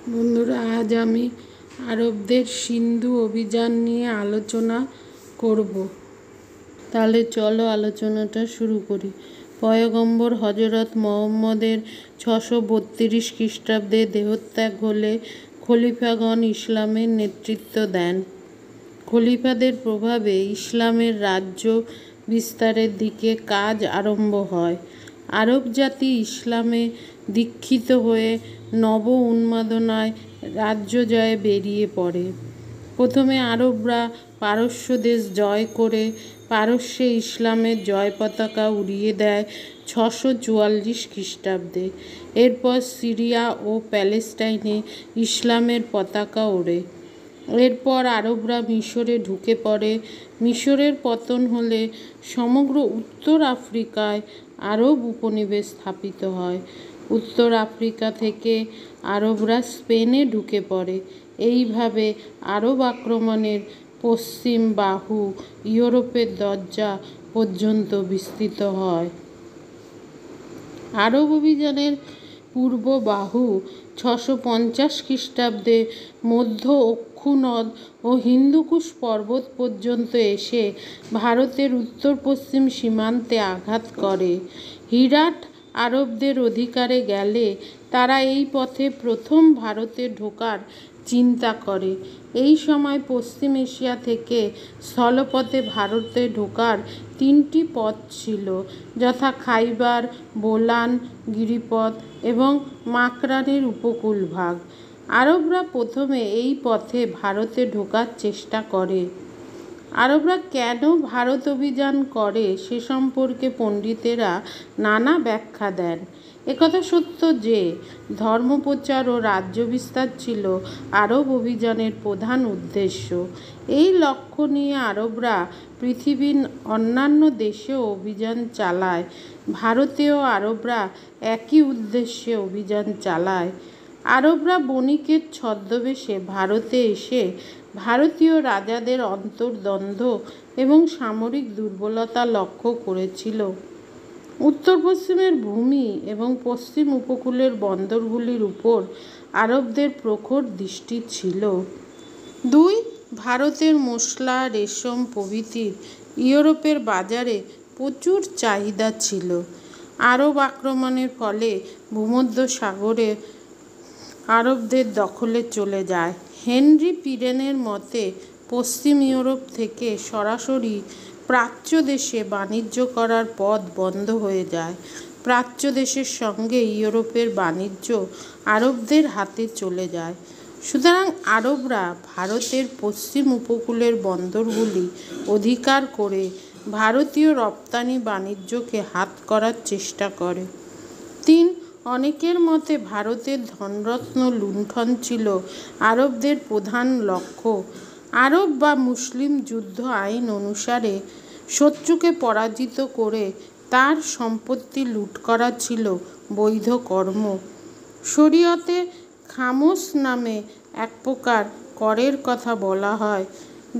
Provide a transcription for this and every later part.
বন্ধুরা, আজ আমি আরবদের সিন্ধু অভিযান নিয়ে আলোচনা করব। তাহলে চলো আলোচনাটা শুরু করি। পয়গম্বর হজরত মুহাম্মদের 632 খ্রিস্টাব্দে দেহত্যাগ হলে খলিফাগণ ইসলামের নেতৃত্ব দেন। খলিফাদের প্রভাবে ইসলামের রাজ্য বিস্তারের দিকে কাজ আরম্ভ হয়। আরব জাতি ইসলামে দীক্ষিত হয়ে নব উন্মাদনায় রাজ্য জয়ে বেরিয়ে পড়ে। প্রথমে আরবরা পারস্য দেশ জয় করে পারস্যে ইসলামের জয় পতাকা উড়িয়ে দেয় 644 খ্রিস্টাব্দে। এরপর সিরিয়া ও প্যালেস্টাইনে ইসলামের পতাকা ওড়ে। এরপর আরবরা মিশরে ঢুকে পড়ে। মিশরের পতন হলে সমগ্র উত্তর আফ্রিকায় আরব উপনিবেশ স্থাপিত হয়। উত্তর আফ্রিকা থেকে আরবরা স্পেনে ঢুকে পড়ে। এইভাবে আরব আক্রমণের পশ্চিম বাহু ইউরোপের দরজা পর্যন্ত বিস্তৃত হয়। আরব অভিযানের পূর্ব বাহু 650 খ্রিস্টাব্দে মধ্য অক্ষু নদ ও হিন্দুকুশ পর্বত পর্যন্ত এসে ভারতের উত্তর পশ্চিম সীমান্তে আঘাত করে। হিরাট আরবদের অধিকারে গেলে তারা এই পথে প্রথম ভারতে ঢোকার চিন্তা করে। এই সময় পশ্চিম এশিয়া থেকে স্থলপথে ভারতে ঢোকার 3টি পথ ছিল, যথা খাইবার, বোলান, গিরিপথ এবং মাকরানের উপকূল ভাগ। আরবরা প্রথমে এই পথে ভারতে ঢোকার চেষ্টা করে। আরবরা কেন ভারত অভিযান করে সে সম্পর্কে পণ্ডিতেরা নানা ব্যাখ্যা দেন। একথা সত্য যে ধর্মপ্রচার ও রাজ্য বিস্তার ছিল আরব অভিযানের প্রধান উদ্দেশ্য। এই লক্ষ্য নিয়ে আরবরা পৃথিবীর অন্যান্য দেশেও অভিযান চালায়। ভারতেও আরবরা একই উদ্দেশ্যে অভিযান চালায়। আরবরা বণিকের ছদ্মবেশে ভারতে এসে ভারতীয় রাজাদের অন্তর্দ্বন্দ্ব এবং সামরিক দুর্বলতা লক্ষ্য করেছিল। উত্তর পশ্চিমের ভূমি এবং পশ্চিম উপকূলের বন্দরগুলির উপর আরবদের প্রখর দৃষ্টি ছিল। 2. ভারতের মশলা, রেশম প্রভৃতির ইউরোপের বাজারে প্রচুর চাহিদা ছিল। আরব আক্রমণের ফলে ভূমধ্য সাগরে আরবদের দখলে চলে যায়। হেনরি পিরেনের মতে পশ্চিম ইউরোপ থেকে সরাসরি প্রাচ্য দেশে বাণিজ্য করার পথ বন্ধ হয়ে যায়। প্রাচ্য দেশের সঙ্গে ইউরোপের বাণিজ্য আরবদের হাতে চলে যায়। সুতরাং আরবরা ভারতের পশ্চিম উপকূলের বন্দরগুলি অধিকার করে ভারতীয় রপ্তানি বাণিজ্যকে হাত করার চেষ্টা করে। 3. অনেকের মতে ভারতের ধনরত্ন লুণ্ঠন ছিল আরবদের প্রধান লক্ষ্য। আরব বা মুসলিম যুদ্ধ আইন অনুসারে শত্রুকে পরাজিত করে তার সম্পত্তি লুট করা ছিল বৈধ কর্ম। শরীয়তে খামোস নামে এক প্রকার করের কথা বলা হয়।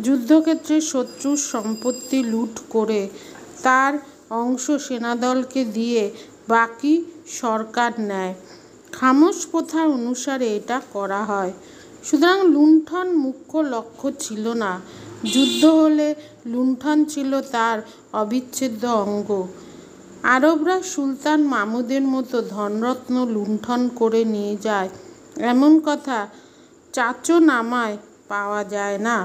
যুদ্ধক্ষেত্রে শত্রুর সম্পত্তি লুট করে তার অংশ সেনাদলকে দিয়ে বাকি সরকার নেয়। খামোস প্রথা অনুসারে এটা করা হয়। সুতরাং লুণ্ঠন মুখ্য লক্ষ্য ছিল না। যুদ্ধ হলে লুণ্ঠন ছিল তার অবিচ্ছেদ্য অঙ্গ। আরবরা সুলতান মাহমুদের মতো ধনরত্ন লুণ্ঠন করে নিয়ে যায় এমন কথা চাচোনামায় পাওয়া যায় না।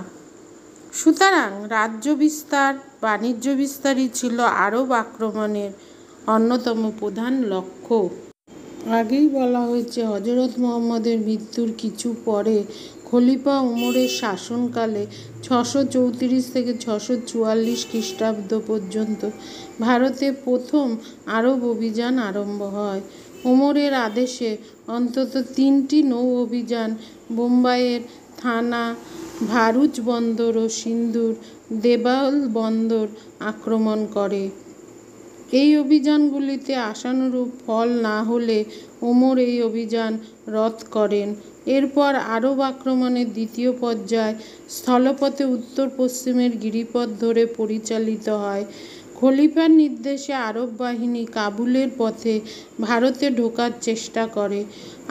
সুতরাং রাজ্য বিস্তার, বাণিজ্য বিস্তারই ছিল আরব আক্রমণের অন্যতম প্রধান লক্ষ্য। আগেই বলা হয়েছে, হজরত মুহাম্মদের মৃত্যুর কিছু পরে খলিফা ওমরের শাসনকালে 634 থেকে 644 খ্রিস্টাব্দ পর্যন্ত ভারতে প্রথম আরব অভিযান আরম্ভ হয়। ওমরের আদেশে অন্তত 3টি নৌ অভিযান বোম্বাইয়ের থানা, ভারুচ বন্দর ও সিন্ধুর দেবাল বন্দর আক্রমণ করে। এই অভিযানগুলিতে আশানুরূপ ফল না হলে ওমর এই অভিযান রদ করেন। এরপর আরব আক্রমণের দ্বিতীয় পর্যায় স্থলপথে উত্তর পশ্চিমের গিরিপথ ধরে পরিচালিত হয়। খলিফার নির্দেশে আরব বাহিনী কাবুলের পথে ভারতে ঢোকার চেষ্টা করে।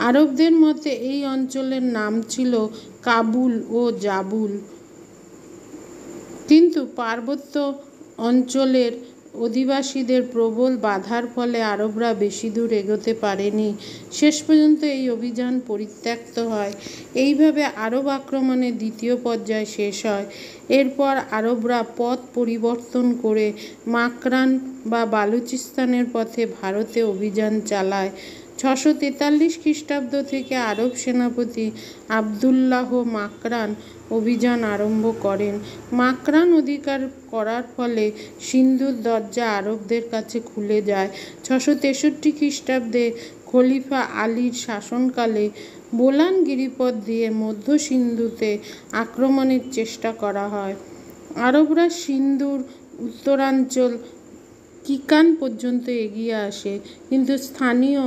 আরবদের মতে এই অঞ্চলের নাম ছিল কাবুল ও জাবুল, কিন্তু পার্বত্য অঞ্চলের অধিবাসীদের প্রবল বাধার ফলে আরবরা বেশি দূর এগোতে পারেনি। শেষ পর্যন্ত এই অভিযান পরিত্যক্ত হয়। এইভাবে আরব আক্রমণের দ্বিতীয় পর্যায় শেষ হয়। এরপর আরবরা পথ পরিবর্তন করে মাকরান বা বালুচিস্তানের পথে ভারতে অভিযান চালায়। 643 খ্রিস্টাব্দ থেকে আরব সেনাপতি আবদুল্লাহ মাকরান অভিযান আরম্ভ করেন। মাকরান অধিকার করার ফলে সিন্ধুর দরজা আরবদের কাছে খুলে যায়। 663 খ্রিস্টাব্দে খলিফা আলীর শাসনকালে বোলান গিরিপথ দিয়ে মধ্য সিন্ধুতে আক্রমণের চেষ্টা করা হয়। আরবরা সিন্ধুর উত্তরাঞ্চল কিকান পর্যন্ত এগিয়ে আসে, কিন্তু স্থানীয়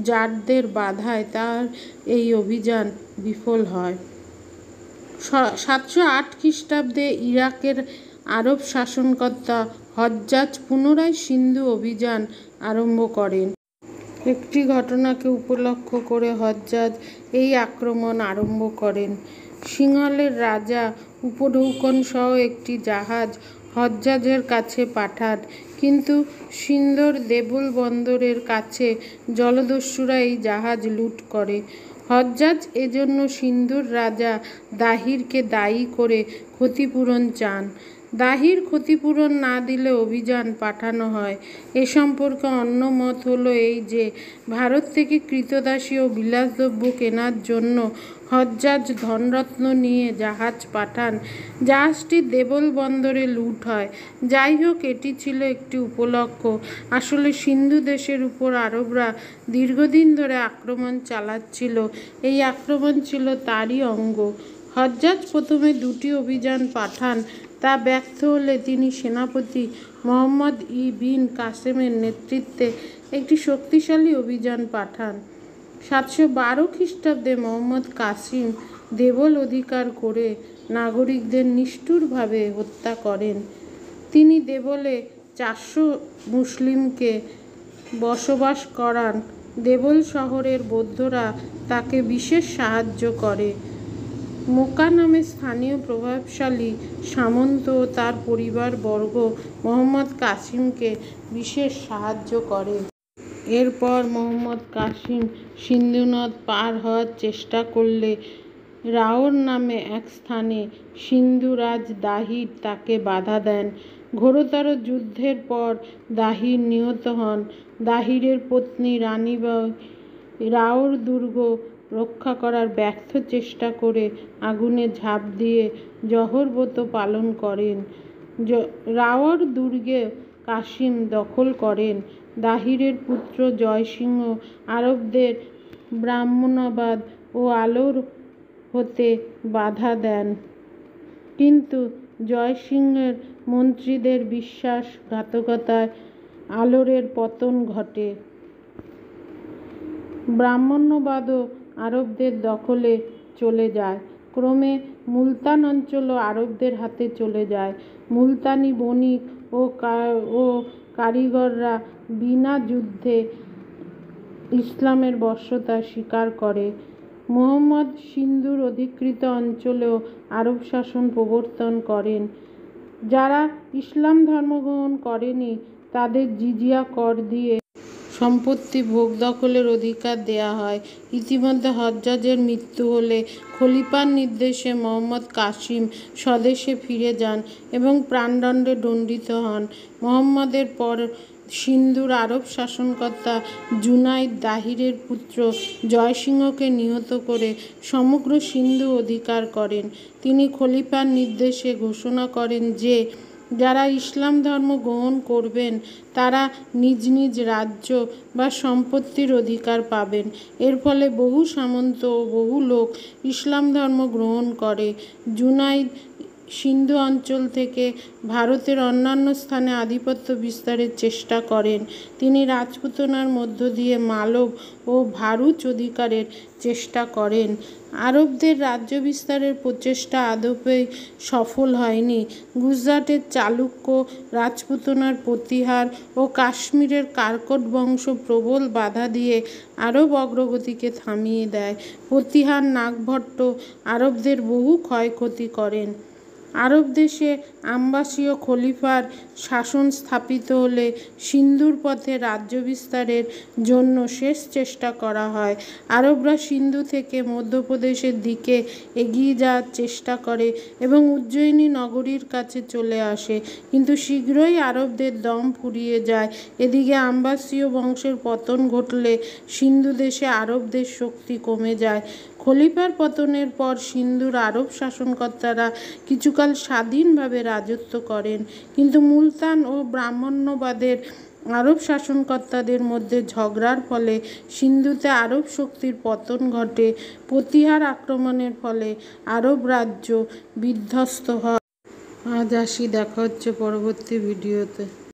জাটদের বাধায় তার এই অভিযান বিফল হয়। 708 খ্রিস্টাব্দে ইরাকের আরব শাসনকর্তা হজ্জাজ পুনরায় সিন্ধু অভিযান আরম্ভ করেন। একটি ঘটনাকে উপলক্ষ করে হজ্জাজ এই আক্রমণ আরম্ভ করেন। সিংহলের রাজা উপঢৌকন সহ একটি জাহাজ হজ্জাজের কাছে পাঠান, কিন্তু সিন্ধর দেবল বন্দরের কাছে জলদস্যুরা এই জাহাজ লুট করে। হজ্জাজ এজন্য সিন্ধুর রাজা দাহিরকে দায়ী করে ক্ষতিপূরণ চান। দাহির ক্ষতিপূরণ না দিলে অভিযান পাঠানো হয়। এ সম্পর্কে অন্য মত হলো এই যে, ভারত থেকে ক্রীতদাসী ও বিলাসদ্রব্য কেনার জন্য হজ্জাজ ধনরত্ন নিয়ে জাহাজ পাঠান। জাহাজটি দেবল বন্দরে লুট হয়। যাই হোক, এটি ছিল একটি উপলক্ষ। আসলে সিন্ধু দেশের উপর আরবরা দীর্ঘদিন ধরে আক্রমণ চালাচ্ছিল। এই আক্রমণ ছিল তারই অঙ্গ। হজ্জাজ প্রথমে 2টি অভিযান পাঠান। তা ব্যর্থ হলে তিনি সেনাপতি মোহাম্মদ বিন কাসেমের নেতৃত্বে একটি শক্তিশালী অভিযান পাঠান। 712 খ্রিস্টাব্দে মোহাম্মদ কাসিম দেবল অধিকার করে নাগরিকদের নিষ্ঠুরভাবে হত্যা করেন। তিনি দেবলে 400 মুসলিমকে বসবাস করান। দেবল শহরের বৌদ্ধরা তাকে বিশেষ সাহায্য করে। মোকা নামে স্থানীয় প্রভাবশালী সামন্ত ও তার পরিবারবর্গ মোহাম্মদ কাসিমকে বিশেষ সাহায্য করে। এরপর মোহাম্মদ কাসিম সিন্ধু নদ পার হওয়ার চেষ্টা করলে রাওর নামে এক স্থানে সিন্ধুরাজ দাহির তাকে বাধা দেন। ঘোরতর যুদ্ধের পর দাহির নিহত হন। দাহিরের পত্নী রানীবাঈ রাওর দুর্গ রক্ষা করার ব্যর্থ চেষ্টা করে আগুনে ঝাঁপ দিয়ে জহর ব্রত পালন করেন। রাওর দুর্গে কাসিম দখল করেন। দাহিরের পুত্র জয়সিংহ আরবদের ব্রাহ্মণবাদ ও আলোর হতে বাধা দেন, কিন্তু জয়সিংহের মন্ত্রীদের বিশ্বাসঘাতকতায় আলোরের পতন ঘটে। ব্রাহ্মণ্যবাদও আরবদের দখলে চলে যায়। ক্রমে মুলতান অঞ্চলও আরবদের হাতে চলে যায়। মুলতানি বণিক ও কারিগররা বিনা যুদ্ধে ইসলামের বশ্যতা স্বীকার করে। মুহাম্মদ সিন্ধুর অধিকৃত অঞ্চলেও আরব শাসন প্রবর্তন করেন। যারা ইসলাম ধর্ম গ্রহণ করেনি তাদের জিজিয়া কর দিয়ে সম্পত্তি ভোগ দখলের অধিকার দেয়া হয়। ইতিমধ্যে হজ্জাজের মৃত্যু হলে খলিফার নির্দেশে মোহাম্মদ কাসিম স্বদেশে ফিরে যান এবং প্রাণদণ্ডে দণ্ডিত হন। মুহাম্মদের পর সিন্ধুর আরব শাসনকর্তা জুনাইদ দাহিরের পুত্র জয়সিংহকে নিহত করে সমগ্র সিন্ধু অধিকার করেন। তিনি খলিফার নির্দেশে ঘোষণা করেন যে, যারা ইসলাম ধর্ম গ্রহণ করবেন তারা নিজ নিজ রাজ্য বা সম্পত্তির অধিকার পাবেন। এর ফলে বহু সামন্ত ও বহু লোক ইসলাম ধর্ম গ্রহণ করে। জুনাইদ সিন্ধু অঞ্চল থেকে ভারতের অন্যান্য স্থানে আধিপত্য বিস্তারের চেষ্টা করেন। তিনি রাজপুতানার মধ্য দিয়ে মালব ও ভারুচ অধিকারের চেষ্টা করেন। আরবদের রাজ্য বিস্তারের প্রচেষ্টা আদপেই সফল হয়নি। গুজরাটের চালুক্য, রাজপুতানার প্রতিহার ও কাশ্মীরের কারকট বংশ প্রবল বাধা দিয়ে আরব অগ্রগতিকে থামিয়ে দেয়। প্রতিহার নাগভট্ট আরবদের বহু ক্ষয়ক্ষতি করেন। আরব দেশে আব্বাসীয় খলিফার শাসন স্থাপিত হলে সিন্ধুর পথে রাজ্য বিস্তারের জন্য শেষ চেষ্টা করা হয়। আরবরা সিন্ধু থেকে মধ্যপ্রদেশের দিকে এগিয়ে যাওয়ার চেষ্টা করে এবং উজ্জয়িনী নগরীর কাছে চলে আসে, কিন্তু শীঘ্রই আরবদের দম ফুরিয়ে যায়। এদিকে আব্বাসীয় বংশের পতন ঘটলে সিন্ধু দেশে আরবদের শক্তি কমে যায়। খলিফার পতনের পর সিন্ধুর আরব শাসনকর্তারা কিছুকাল স্বাধীনভাবে রাজত্ব করেন, কিন্তু মুলতান ও ব্রাহ্মণ্যবাদের আরব শাসনকর্তাদের মধ্যে ঝগড়ার ফলে সিন্ধুতে আরব শক্তির পতন ঘটে। প্রতিহার আক্রমণের ফলে আরব রাজ্য বিধ্বস্ত হয়। আজ আসি, দেখা হচ্ছে পরবর্তী ভিডিওতে।